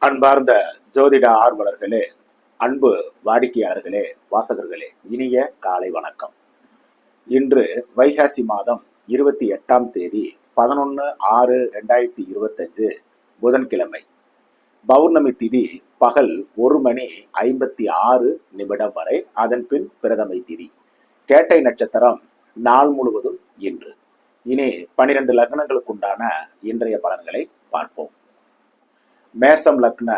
அன்பார்ந்த ஜோதிட ஆர்வலர்களே, அன்பு வாடிக்கையாளர்களே, வாசகர்களே, இனிய காலை வணக்கம். இன்று வைகாசி மாதம் 28ஆம் தேதி 11/6/2025 புதன்கிழமை. பௌர்ணமி திதி பகல் 1:56 வரை, அதன் பின் பிரதமை திதி. கேட்டை நட்சத்திரம் நாள் முழுவதும் இன்று. இனி 12 லக்னங்களுக்குண்டான இன்றைய பலன்களை பார்ப்போம். மேசம் லக்ன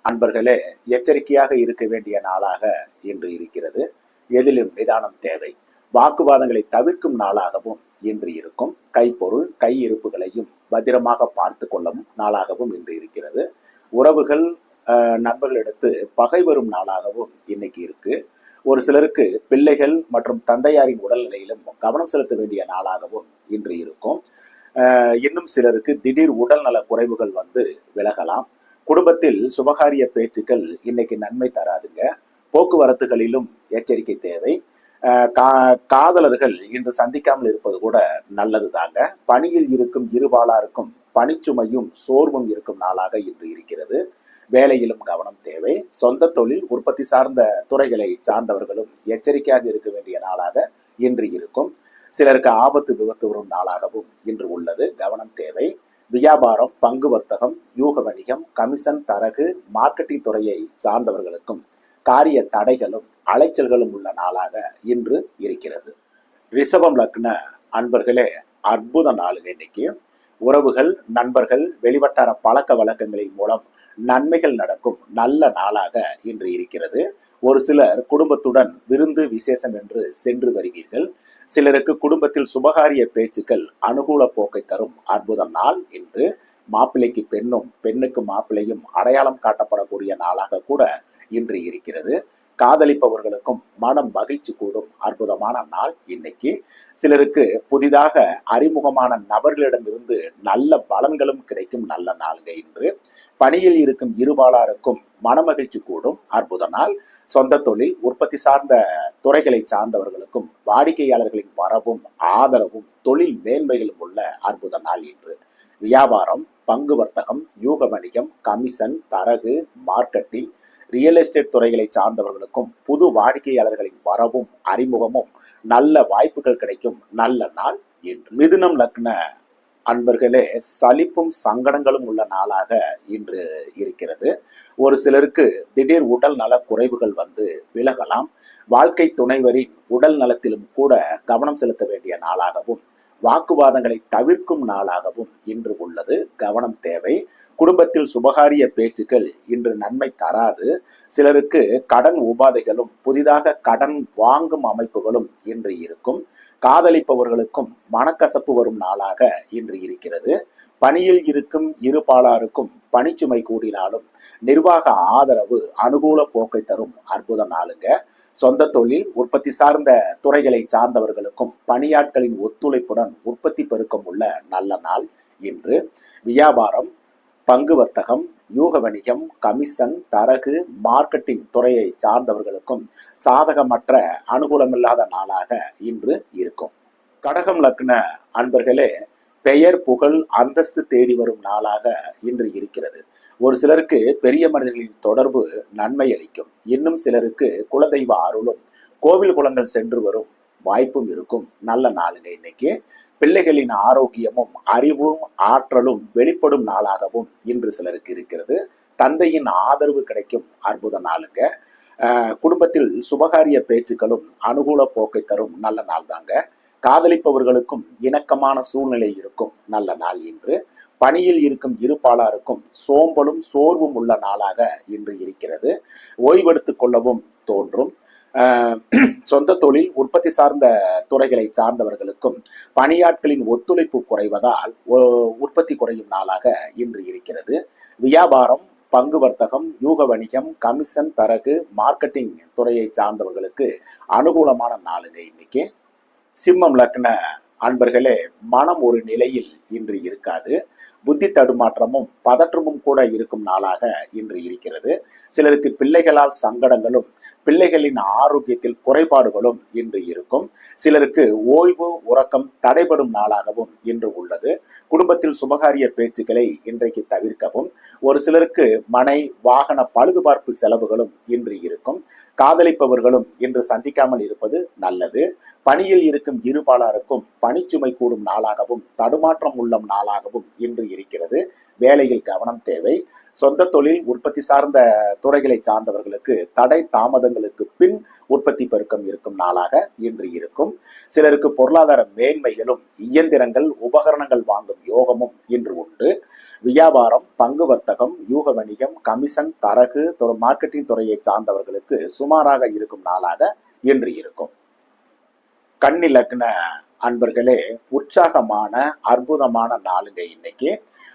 அன்பர்களே, எச்சரிக்கையாக இருக்க வேண்டிய நாளாக இன்று இருக்கிறது. எதிலும் நிதானம் தேவை. வாக்குவாதங்களை தவிர்க்கும் நாளாகவும் இன்று இருக்கும். கைப்பொருள் கையிருப்புகளையும் பத்திரமாக பார்த்து கொள்ளும் நாளாகவும் இன்று இருக்கிறது. உறவுகள் நண்பர்களிடத்து பகை வரும் நாளாகவும் இன்னைக்கு இருக்கு. ஒரு சிலருக்கு பிள்ளைகள் மற்றும் தந்தையாரின் உடல்நிலையிலும் கவனம் செலுத்த வேண்டிய நாளாகவும் இன்று இருக்கும். இன்னும் சிலருக்கு திடீர் உடல்நல குறைவுகள் வந்து விலகலாம். குடும்பத்தில் சுபகாரிய பேச்சுக்கள் இன்னைக்கு நன்மை தராதுங்க. போக்குவரத்துகளிலும் எச்சரிக்கை தேவை. காதலர்கள் இன்று சந்திக்காமல் இருப்பது கூட நல்லது தாங்க. பணியில் இருக்கும் இருபாலாருக்கும் பணிச்சுமையும் சோர்வும் இருக்கும் நாளாக இன்று இருக்கிறது. வேலையிலும் கவனம் தேவை. சொந்த தொழில் உற்பத்தி சார்ந்த துறைகளை சார்ந்தவர்களும் எச்சரிக்கையாக இருக்க வேண்டிய நாளாக இன்று இருக்கும். சிலருக்கு ஆபத்து விபத்து வரும் நாளாகவும் இன்று உள்ளது. கவனம் தேவை. வியாபாரம், பங்கு வர்த்தகம், யூக வணிகம், கமிஷன், தரகு, மார்க்கெட்டிங் துறையை சார்ந்தவர்களுக்கும் காரிய தடைகளும் அலைச்சல்களும் உள்ள நாளாக இன்று இருக்கிறது. ரிஷபம் லக்ன அன்பர்களே, அற்புத நாளுங்க இன்னைக்கு. உறவுகள், நண்பர்கள், வெளிவட்டார பழக்க வழக்கங்களின் மூலம் நன்மைகள் நடக்கும் நல்ல நாளாக இன்று இருக்கிறது. ஒரு சிலர் குடும்பத்துடன் விருந்து விசேஷம் என்று சென்று வருவீர்கள். சிலருக்கு குடும்பத்தில் சுபகாரிய பேச்சுக்கள் அனுகூல போக்கை தரும் அற்புத நாள் இன்று. மாப்பிள்ளைக்கு பெண்ணும் பெண்ணுக்கு மாப்பிள்ளையும் அடையாளம் காட்டப்படக்கூடிய நாளாக கூட இன்று இருக்கிறது. காதலிப்பவர்களுக்கும் மனம் மகிழ்ச்சி கூடும் அற்புதமான நாள் இன்னைக்கு. சிலருக்கு புதிதாக அறிமுகமான நபர்களிடமிருந்து நல்ல பலன்களும் கிடைக்கும் நல்ல நாளுங்க இன்று. பணியில் இருக்கும் இருபாலாருக்கும் மனமகிழ்ச்சி கூடும் அற்புத நாள். சொந்த தொழில் உற்பத்தி சார்ந்த துறைகளை சார்ந்தவர்களுக்கும் வாடிக்கையாளர்களின் வரவும் ஆதரவும் தொழில் மேன்மைகளும் உள்ள அற்புத நாள் இன்று. வியாபாரம், பங்கு வர்த்தகம், யூக வணிகம், கமிஷன், தரகு, மார்க்கெட்டிங், ரியல் எஸ்டேட் துறைகளை சார்ந்தவர்களுக்கும் புது வாடிக்கையாளர்களின் வரவும் அறிமுகமும் நல்ல வாய்ப்புகள் கிடைக்கும் நல்ல நாள் இன்று. மிதுனம் லக்ன அன்பர்களே, சலிப்பும் சங்கடங்களும் உள்ள நாளாக இன்று இருக்கிறது. ஒரு சிலருக்கு திடீர் உடல் நல குறைவுகள் வந்து விலகலாம். வாழ்க்கை துணைவரின் உடல் நலத்திலும் கூட கவனம் செலுத்த வேண்டிய நாளாகவும் வாக்குவாதங்களை தவிர்க்கும் நாளாகவும் இன்று உள்ளது. கவனம் தேவை. குடும்பத்தில் சுபகாரிய பேச்சுக்கள் இன்று நன்மை தராது. சிலருக்கு கடன் உபாதைகளும் புதிதாக கடன் வாங்கும் அமைப்புகளும் இன்று இருக்கும். காதலிப்பவர்களுக்கும் மனக்கசப்பு வரும் நாளாக இன்று இருக்கிறது. பணியில் இருக்கும் இருபாலாருக்கும் பணிச்சுமை கூடினாலும் நிர்வாக ஆதரவு அனுகூல போக்கை தரும் அற்புத நாளுங்க. சொந்த தொழில் உற்பத்தி சார்ந்த துறைகளை சார்ந்தவர்களுக்கும் பணியாட்களின் ஒத்துழைப்புடன் உற்பத்தி பெருக்கம் உள்ள நல்ல நாள் இன்று. வியாபாரம், பங்கு வர்த்தகம், யூக வணிகம், கமிஷன், தரகு, மார்க்கெட்டிங் துறையை சார்ந்தவர்களுக்கும் சாதகமற்ற அனுகூலமில்லாத நாளாக இன்று இருக்கும். கடகம் லக்ன அன்பர்களே, பெயர் புகழ் அந்தஸ்து தேடி வரும் நாளாக இன்று இருக்கிறது. ஒரு சிலருக்கு பெரிய மனிதர்களின் தொடர்பு நன்மை அளிக்கும். இன்னும் சிலருக்கு குலதெய்வ அருளும் கோவில் குளங்கள் சென்று வரும் வாய்ப்பும் இருக்கும் நல்ல நாளுங்க இன்னைக்கு. பிள்ளைகளின் ஆரோக்கியமும் அறிவும் ஆற்றலும் வெளிப்படும் நாளாகவும் இன்று சிலருக்கு இருக்கிறது. தந்தையின் ஆதரவு கிடைக்கும் அற்புத நாளுங்க. குடும்பத்தில் சுபகாரிய பேச்சுக்களும் அனுகூல போக்கை தரும் நல்ல நாள் தாங்க. காதலிப்பவர்களுக்கும் இணக்கமான சூழ்நிலை இருக்கும் நல்ல நாள் இன்று. பணியில் இருக்கும் இருபாலாருக்கும் சோம்பலும் சோர்வும் உள்ள நாளாக இன்று இருக்கிறது. ஓய்வெடுத்துக் கொள்ளவும் தோன்றும். சொந்த தொழில் உற்பத்தி சார்ந்த துறைகளை சார்ந்தவர்களுக்கும் பணியாட்களின் ஒத்துழைப்பு குறைவதால் உற்பத்தி குறையும் நாளாக இன்று இருக்கிறது. வியாபாரம், பங்கு வர்த்தகம், யூக வணிகம், கமிஷன், தரகு, மார்க்கெட்டிங் துறையை சார்ந்தவர்களுக்கு அனுகூலமான நாளுங்க இன்னைக்கு. சிம்மம் லக்ன அன்பர்களே, மனம் ஒரு நிலையில் இன்று இருக்காது. புத்தி தடுமாற்றமும் பதற்றமும் கூட இருக்கும் நாளாக இன்று இருக்கிறது. சிலருக்கு பிள்ளைகளால் சங்கடங்களும் பிள்ளைகளின் ஆரோக்கியத்தில் குறைபாடுகளும் இன்று இருக்கும். சிலருக்கு ஓய்வு உறக்கம் தடைபடும் நாளாகவும் இன்று உள்ளது. குடும்பத்தில் சுபகாரிய பேச்சுக்களை இன்றைக்கு தவிர்க்கவும். ஒரு சிலருக்கு மனை வாகன பழுதுபார்ப்பு செலவுகளும் இன்று இருக்கும். காதலிப்பவர்களும் இன்று சந்திக்காமல் இருப்பது நல்லது. பணியில் இருக்கும் இருபாலாருக்கும் பணிச்சுமை கூடும் நாளாகவும் தடுமாற்றம் உள்ள நாளாகவும் இன்று இருக்கிறது. வேலையில் கவனம் தேவை. சொந்த தொழில் உற்பத்தி சார்ந்த துறைகளை சார்ந்தவர்களுக்கு தடை தாமதங்களுக்கு பின் உற்பத்தி பெருக்கம் இருக்கும் நாளாக இன்று இருக்கும். சிலருக்கு பொருளாதார மேன்மைகளும் இயந்திரங்கள் உபகரணங்கள் வாங்கும் யோகமும் இன்று உண்டு. வியாபாரம், பங்கு வர்த்தகம், யூக வணிகம், கமிஷன், தரகு, மார்க்கெட்டிங் துறையை சார்ந்தவர்களுக்கு சுமாராக இருக்கும் நாளாக இன்று இருக்கும். கன்னி லக்ன அன்பர்களே, உற்சாகமான அற்புதமான நாளுங்க இன்னைக்கு.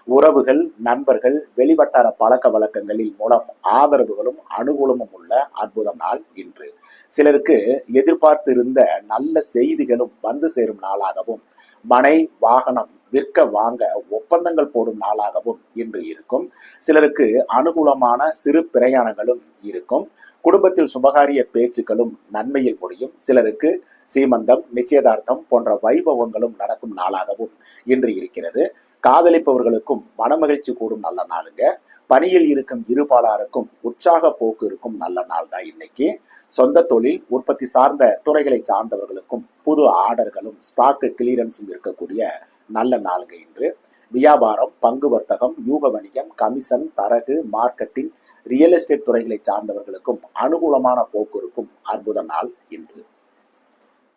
உறவுகள், நண்பர்கள், வெளிவட்டார பழக்க வழக்கங்களின் மூலம் ஆதரவுகளும் அனுகூலமும் உள்ள அற்புத நாள் இன்று. சிலருக்கு எதிர்பார்த்து இருந்த நல்ல செய்திகளும் வந்து சேரும் நாளாகவும், மனை வாகனம் விற்க வாங்க ஒப்பந்தங்கள் போடும் நாளாகவும் இன்று இருக்கும். சிலருக்கு அனுகூலமான சிறு பிரயாணங்களும் இருக்கும். குடும்பத்தில் சுபகாரிய பேச்சுக்களும் நன்மையில் முடியும். சிலருக்கு சீமந்தம், நிச்சயதார்த்தம் போன்ற வைபவங்களும் நடக்கும் நாளாகவும் இன்று இருக்கிறது. காதலிப்பவர்களுக்கும் மனமகிழ்ச்சி கூடும் நல்ல நாளுங்க. பணியில் இருக்கும் இருபாலாருக்கும் உற்சாக போக்கு இருக்கும் நல்ல நாள் தான் இன்னைக்கு. சொந்த தொழில் உற்பத்தி சார்ந்த துறைகளை சார்ந்தவர்களுக்கும் புது ஆர்டர்களும் ஸ்டாக் கிளியரன்ஸும் இருக்கக்கூடிய நல்ல நாளுங்க இன்று. வியாபாரம், பங்கு வர்த்தகம், யூக வணிகம், கமிஷன், தரகு, மார்க்கெட்டிங், ரியல் எஸ்டேட் துறைகளை சார்ந்தவர்களுக்கும் அனுகூலமான போக்கு இருக்கும் அற்புத நாள் இன்று.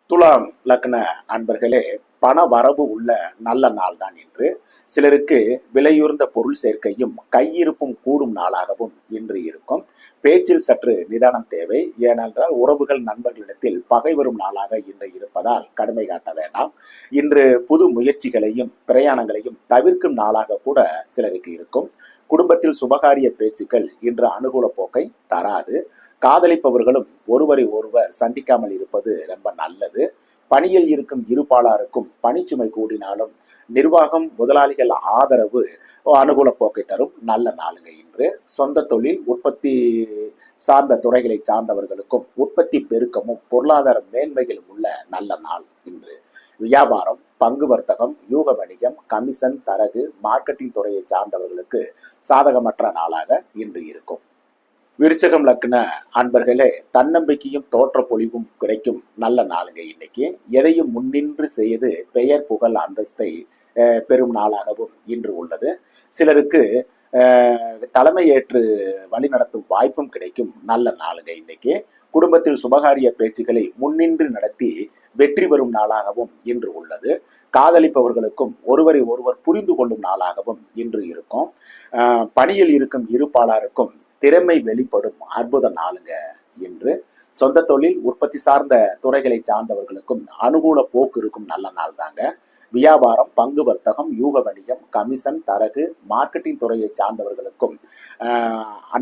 துலாம் லக்ன அன்பர்களே, பண வரவு உள்ள நல்ல நாள் தான் இன்று. சிலருக்கு விலையுயர்ந்த பொருள் சேர்க்கையும் கையிருப்பும் கூடும் நாளாகவும் இன்று இருக்கும். பேச்சில் சற்று நிதானம் தேவை. ஏனென்றால் உறவுகள், நண்பர்களிடத்தில் பகை வரும் நாளாக இன்று இருப்பதால் கடுமை காட்ட வேண்டாம். இன்று புது முயற்சிகளையும் பிரயாணங்களையும் தவிர்க்கும் நாளாக கூட சிலருக்கு இருக்கும். குடும்பத்தில் சுபகாரிய பேச்சுக்கள் இன்று அனுகூல போக்கை தராது. காதலிப்பவர்களும் ஒருவரை ஒருவர் சந்திக்காமல் இருப்பது ரொம்ப நல்லது. பணியில் இருக்கும் இருபாலாருக்கும் பணிச்சுமை கூடினாலும் நிர்வாகம், முதலாளிகள் ஆதரவு அனுகூல போக்கை தரும் நல்ல நாளுங்க இன்று. சொந்த தொழில் உற்பத்தி சார்ந்த துறைகளை சார்ந்தவர்களுக்கும் உற்பத்தி பெருக்கமும் பொருளாதார மேன்மைகளும் உள்ள நல்ல நாள் இன்று. வியாபாரம், பங்கு வர்த்தகம், யூக வணிகம், கமிஷன், தரகு, மார்க்கெட்டிங் துறையை சார்ந்தவர்களுக்கு சாதகமற்ற நாளாக இன்று இருக்கும். விருச்சகம் லக்ன அன்பர்களே, தன்னம்பிக்கையும் தோற்ற பொலிவும் கிடைக்கும் நல்ல நாளுங்க இன்னைக்கு. எதையும் முன்னின்று செய்து பெயர் புகழ் அந்தஸ்தை பெறும் நாளாகவும் இன்று உள்ளது. சிலருக்கு தலைமை ஏற்று வழிநடத்தும் வாய்ப்பும் கிடைக்கும் நல்ல நாளுங்க இன்னைக்கு. குடும்பத்தில் சுபகாரிய பேச்சுக்களை முன்னின்று நடத்தி வெற்றி பெறும் நாளாகவும் இன்று உள்ளது. காதலிப்பவர்களுக்கும் ஒருவரை ஒருவர் புரிந்து கொள்ளும் நாளாகவும் இன்று இருக்கும். பணியில் இருக்கும் இருபாலாருக்கும் திறமை வெளிப்படும் அற்புத நாளுங்க இன்று. சொந்த தொழில் உற்பத்தி சார்ந்த துறைகளை சார்ந்தவர்களுக்கும் அனுகூல போக்கு இருக்கும் நல்ல நாள் தாங்க. வியாபாரம், பங்கு வர்த்தகம், யூக வணிகம், கமிஷன், தரகு, மார்க்கெட்டிங் துறையை சார்ந்தவர்களுக்கும்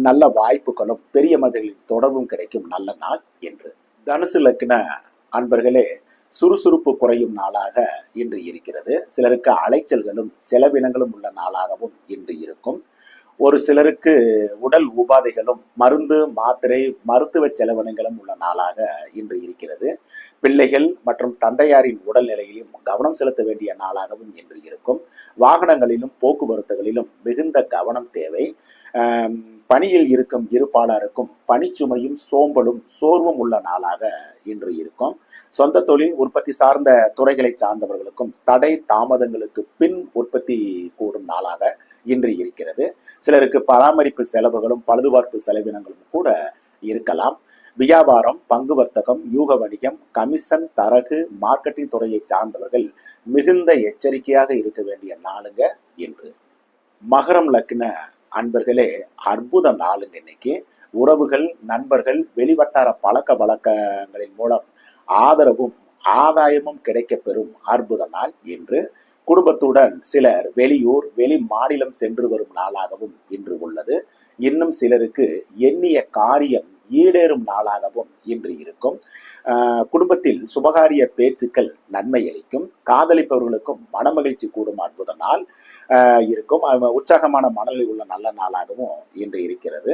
நல்ல வாய்ப்புகளும் பெரிய மதிலின் தொடர்பும் கிடைக்கும் நல்ல நாள் என்று. தனுசு லக்ன அன்பர்களே, சுறுசுறுப்பு குறையும் நாளாக இன்று இருக்கிறது. சிலருக்கு அலைச்சல்களும் செலவினங்களும் உள்ள நாளாகவும் இன்று இருக்கும். ஒரு சிலருக்கு உடல் உபாதைகளும் மருந்து, மாத்திரை, மருத்துவ செலவினங்களும் உள்ள நாளாக இன்று இருக்கிறது. பிள்ளைகள் மற்றும் தந்தையாரின் உடல்நிலையிலும் கவனம் செலுத்த வேண்டிய நாளாகவும் இன்று இருக்கும். வாகனங்களிலும் போக்குவரத்துகளிலும் மிகுந்த கவனம் தேவை. பணியில் இருக்கும் இருபாலாருக்கும் பணிச்சுமையும் சோம்பலும் சோர்வும் உள்ள நாளாக இன்று இருக்கும். சொந்த தொழில் உற்பத்தி சார்ந்த துறைகளை சார்ந்தவர்களுக்கும் தடை தாமதங்களுக்கு பின் உற்பத்தி கூடும் நாளாக இன்று இருக்கிறது. சிலருக்கு பராமரிப்பு செலவுகளும் பழுதுபார்ப்பு செலவினங்களும் கூட இருக்கலாம். வியாபாரம், பங்கு வர்த்தகம், யூக வணிகம், கமிஷன், தரகு, மார்க்கெட்டிங் துறையை சார்ந்தவர்கள் மிகுந்த எச்சரிக்கையாக இருக்க வேண்டிய நாளுங்க இன்று. மகரம் லக்ன அன்பர்களே, அற்புத நாளுங்க இன்னைக்கு. உறவுகள், நண்பர்கள், வெளிவட்டார பழக்க வழக்கங்களின் மூலம் ஆதரவும் ஆதாயமும் கிடைக்க பெறும் அற்புத நாள் இன்று. குடும்பத்துடன் சிலர் வெளியூர், வெளி மாநிலம் சென்று வரும் நாளாகவும் இன்று உள்ளது. இன்னும் சிலருக்கு எண்ணிய காரியம் ஈடேறும் நாளாகவும் இன்று இருக்கும். குடும்பத்தில் சுபகாரிய பேச்சுக்கள் நன்மை அளிக்கும். காதலிப்பவர்களுக்கும் மனமகிழ்ச்சி கூடும் அற்புத நாள் இருக்கும். உற்சாகமான மனநிலை உள்ள நல்ல நாளாகவும் இன்று இருக்கிறது.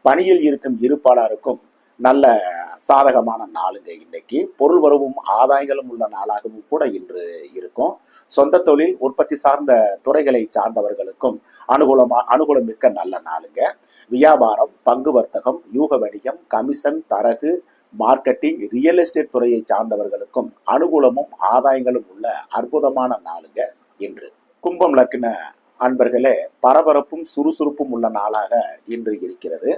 பணியில் இருக்கும் இருப்பாளருக்கும் நல்ல சாதகமான நாளுங்க இன்னைக்கு. பொருள் வரவும் ஆதாயங்களும் உள்ள நாளாகவும் கூட இன்று இருக்கும். சொந்த தொழில் உற்பத்தி சார்ந்த துறைகளை சார்ந்தவர்களுக்கும் அனுகூலமிக்க நல்ல நாளுங்க. வியாபாரம், பங்கு வர்த்தகம், யூக வணிகம், கமிஷன், தரகு, மார்க்கெட்டிங், ரியல் எஸ்டேட் துறையை சார்ந்தவர்களுக்கும் அனுகூலமும் ஆதாயங்களும் உள்ள அற்புதமான நாளுங்க இன்று. கும்பம் லக்ன அன்பர்களே, பரபரப்பும் சுறுசுறுப்பும் உள்ள நாளாக இன்று இருக்கிறது.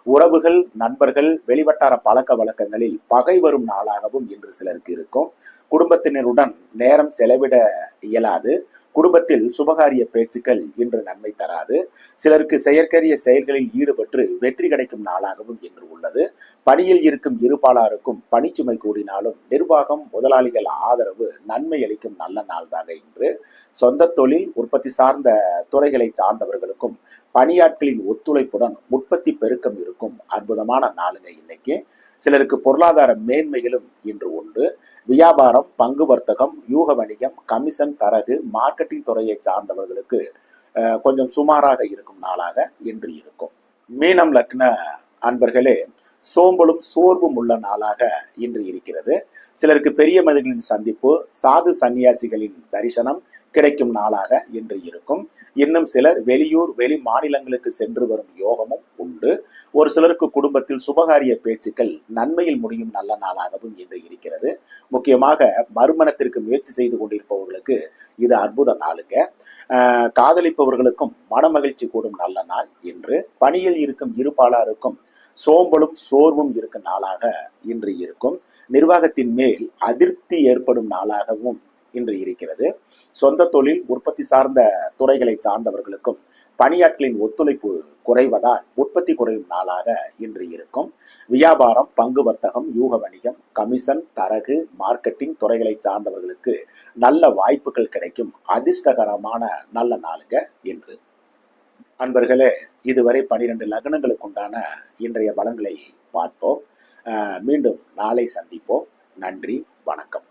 உறவுகள், நண்பர்கள், வெளிவட்டார பழக்க வழக்கங்களில் பகை வரும் நாளாகவும் இன்று சிலருக்கு இருக்கும். குடும்பத்தினருடன் நேரம் செலவிட இயலாது. குடும்பத்தில் சுபகாரிய பேச்சுக்கள் இன்று நன்மை தராது. சிலருக்கு செயற்கரிய செயல்களில் ஈடுபட்டு வெற்றி கிடைக்கும் நாளாகவும் இன்று உள்ளது. பணியில் இருக்கும் இருபாலாருக்கும் பணிச்சுமை கூடினாலும் நிர்வாகம், முதலாளிகள் ஆதரவு நன்மை அளிக்கும் நல்ல நாள்தாக இன்று. சொந்த தொழில் உற்பத்தி சார்ந்த துறைகளை சார்ந்தவர்களுக்கும் பணியாட்களின் ஒத்துழைப்புடன் உற்பத்தி பெருக்கம் இருக்கும் அற்புதமான நாளுங்க இன்னைக்கு. சிலருக்கு பொருளாதார மேன்மைகளும் இன்று உண்டு. வியாபாரம், பங்கு வர்த்தகம், யூக வணிகம், கமிஷன், தரகு, மார்க்கெட்டிங் துறையை சார்ந்தவர்களுக்கு கொஞ்சம் சுமாராக இருக்கும் நாளாக இன்று இருக்கும். மீனம் லக்ன அன்பர்களே, சோம்பலும் சோர்வும் உள்ள நாளாக இன்று இருக்கிறது. சிலருக்கு பெரிய மனிதர்களின் சந்திப்பு, சாது சன்னியாசிகளின் தரிசனம் கிடைக்கும் நாளாக இன்று இருக்கும். இன்னும் சிலர் வெளியூர், வெளி மாநிலங்களுக்கு சென்று வரும் யோகமும் உண்டு. ஒரு சிலருக்கு குடும்பத்தில் சுபகாரிய பேச்சுக்கள் நன்மையில் முடியும் நல்ல நாளாகவும் இன்று இருக்கிறது. முக்கியமாக மறுமணத்திற்கு முயற்சி செய்து கொண்டிருப்பவர்களுக்கு இது அற்புத நாளுங்க. காதலிப்பவர்களுக்கும் மனமகிழ்ச்சி கூடும் நல்ல நாள் இன்று. பணியில் இருக்கும் இருபாலாருக்கும் சோம்பலும் சோர்வும் இருக்கும் நாளாக இன்று இருக்கும். நிர்வாகத்தின் மேல் அதிருப்தி ஏற்படும் நாளாகவும் இன்று இருக்கிறது. சொந்த தொழில் உற்பத்தி சார்ந்த துறைகளை சார்ந்தவர்களுக்கும் பணியாட்களின் ஒத்துழைப்பு குறைவதால் உற்பத்தி குறையும் நாளாக இன்று இருக்கும். வியாபாரம், பங்கு வர்த்தகம், யூக வணிகம், கமிஷன், தரகு, மார்க்கெட்டிங் துறைகளை சார்ந்தவர்களுக்கு நல்ல வாய்ப்புகள் கிடைக்கும் அதிர்ஷ்டகரமான நல்ல நாளுங்க இன்று. அன்பர்களே, இதுவரை 12 லக்னங்களுக்கு உண்டான இன்றைய பலன்களை பார்த்தோம். மீண்டும் நாளை சந்திப்போம். நன்றி, வணக்கம்.